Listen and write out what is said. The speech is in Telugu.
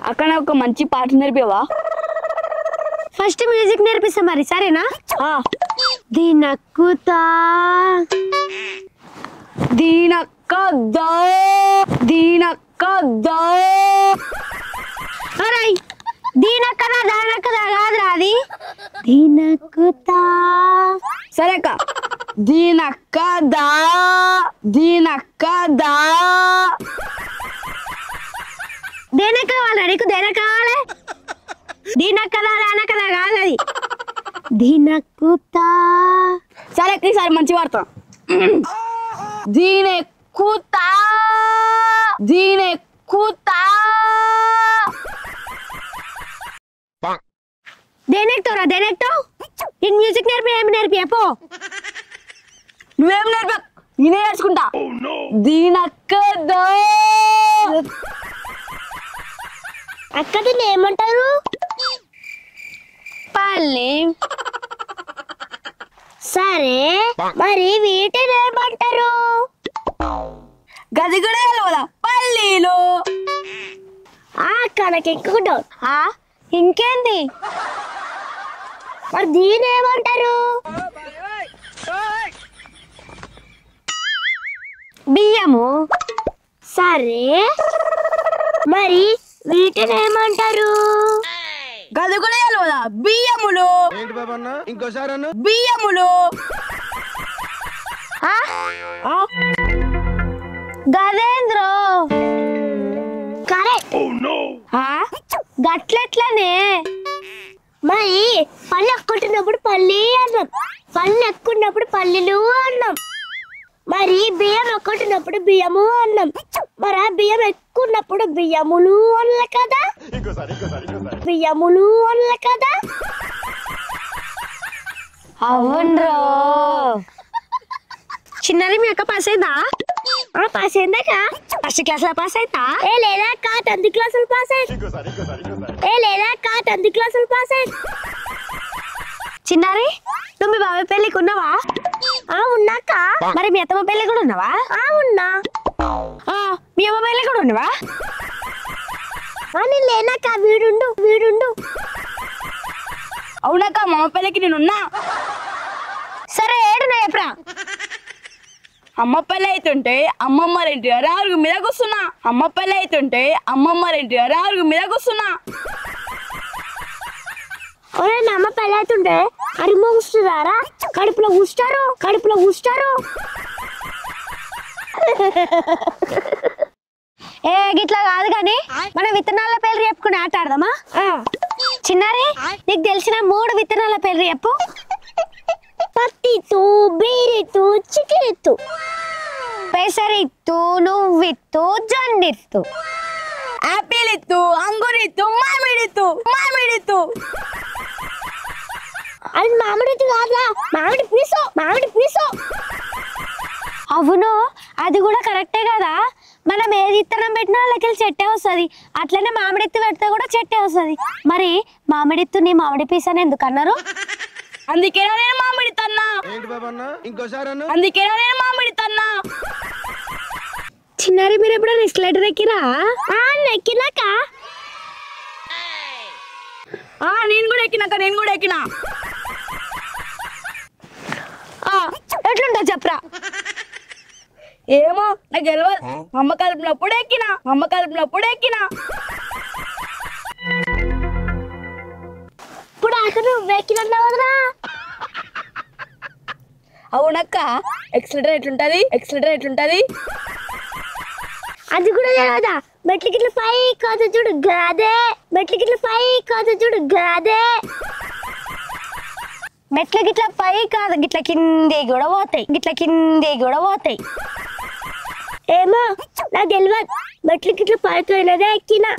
అక్కడ ఒక మంచి పాట నేర్పివా? ఫస్ట్ మ్యూజిక్ నేర్పిస్తా మరి, సరేనా? దీనక్కుతా దీనక్కదా దీనక్కదా అరే దీనక్కదా దానక్కదా కాదురా అది, దీనక్కుతా. సరే అక్క, దీనక్కదా దీనక్కదా. దేనక్క కావాలా నీకు? దేనక్క కావాలి? దీనక్కదా దానక్కదా కాదు అది, దీనక్కుతా. సరే అక్క, ఈసారి మంచి వాడతా. దీనెక్కుతా దీనెక్కుతా. దేనెక్తావురా దేనెక్తావు? నేను మ్యూజిక్ ఏమి నేర్పి పో. నువ్వేం నేర్ప, నేనే నేర్చుకుంటా. దీనక్కదా. అక్క దీన్ని ఏమంటారు? పల్లి. సరే మరి వీటిని ఏమంటారు? గది కూడా తెలవదా? పల్లీలు. కనకి ఎక్కువ ఇంకేంది మరి దీని ఏమంటారు? బియ్యము. సరే మరి వీటిని ఏమంటారు? గది కూడా తెలవదా? బియ్యములు. ఇంకోసారి బియ్యములు. గదేంద్రో కరెక్ట్. గట్లెట్లనే మరి పళ్ళు ఎక్కుంటున్నప్పుడు పల్లి అన్నాం, పళ్ళు ఎక్కున్నప్పుడు పల్లీలు అన్నాం. మరి బియ్యం ఎక్కుంటున్నప్పుడు బియ్యము అన్నాం, మరి ఆ బియ్యం ఎక్కున్నప్పుడు బియ్యములు అన్న కదా, బియ్యములు అన్న కదా. అవునరో. చిన్నది మీ అక్క పాస్ అయిందా? పాస్ అయిందాక ఫస్ట్ క్లాస్ లో పాస్ అవుతా? లేదా 10th క్లాస్ పాస్ అయింది. లేదా 10th క్లాస్ పాస్ అయింది. చిన్నారి నువ్వు మీ బాబాయ్ పెళ్ళికి ఉన్నావా? ఉన్నాక. మరి మీ అత్తమ్మ పెళ్ళి కూడా ఉన్నావా? ఉన్నా. మీ అమ్మ పెళ్ళి కూడా ఉన్నావా? నేను లేనాక వీడుండు వీడుండు. అవునాక మా అమ్మ పెళ్ళికి నేనున్నా. సరే ఏడున్నా ఎప్పుడా? అమ్మ పెళ్ళి అవుతుంటే అమ్మమ్మ రెంటి అరుగు మీద కూర్చున్నా. అమ్మ పెళ్ళి అవుతుంటే అమ్మమ్మ రెంటి అరుగు మీద కూర్చున్నా. అమ్మ పెళ్ళి అవుతుంటే అరిమో కూర్చున్నారా? కడుపులో కూర్చుంటారు, కడుపులో కూర్చుంటారు. గిట్లా కాదు కానీ మన విత్తనాల పేర్లు చెప్పుకుని ఆట ఆడదామా? చిన్నారి నీకు తెలిసిన 3 విత్తనాల పేర్లు చెప్పు. పత్తిత్తు, బీరిత్తు, చికిరిత్తు. పెసరిత్తు, నువ్విత్తు, జొన్నిత్తు. ఆపిల్ ఇత్తు, అంగురిత్తు, మామిడిత్తు మామిడిత్తు. అది మామిడిత్తు కాదురా, మామిడి పీసో, మామిడి పీసో. అవును అది కూడా కరెక్టే కదా. మనం ఏది ఇత్తనం పెట్టినా వాళ్ళకి చెట్టే వస్తుంది, అట్లనే మామిడిత్తు పెడితే కూడా చెట్టే వస్తుంది. మరి మామిడిత్తుని మామిడి పీస్ అని ఎందుకు అన్నారు? అందుకేనా నేను మామిడి తన్నా. అందుకేనా నేను మామిడి తన్నా. చిన్నారి మీరు ఎప్పుడైనా ఎస్కలేటర్ ఎక్కిరా? ఎక్కినాక నేను కూడా ఎక్కినాక నేను కూడా ఎక్కినా. ఎట్లుంటా చెప్పరా? ఏమో నాకు తెలియదు. అమ్మ కలుపునప్పుడు ఎక్కినా, అమ్మ కలుపునప్పుడు ఎక్కినా. ఇప్పుడు అక్కడ ఎక్కినరా? అవునక్క, ఎక్సలెటర్ ఎట్లుంటది? ఎక్సలెటర్ ఎట్లుంటది? అది కూడా తెలియదా? మెట్ల గిట్ల పై కాదు చూడు గాదే, మెట్ల గిట్ల పై కాదు చూడు గాదే. మెట్ల గిట్ల పై కాదు, గిట్ల కింది కూడా పోతాయి, గిట్ల కింది కూడా పోతాయి. ఏమో నాకు తెలియదు. మెట్ల గిట్ల పైకి వెళ్ళదే ఎక్కినా.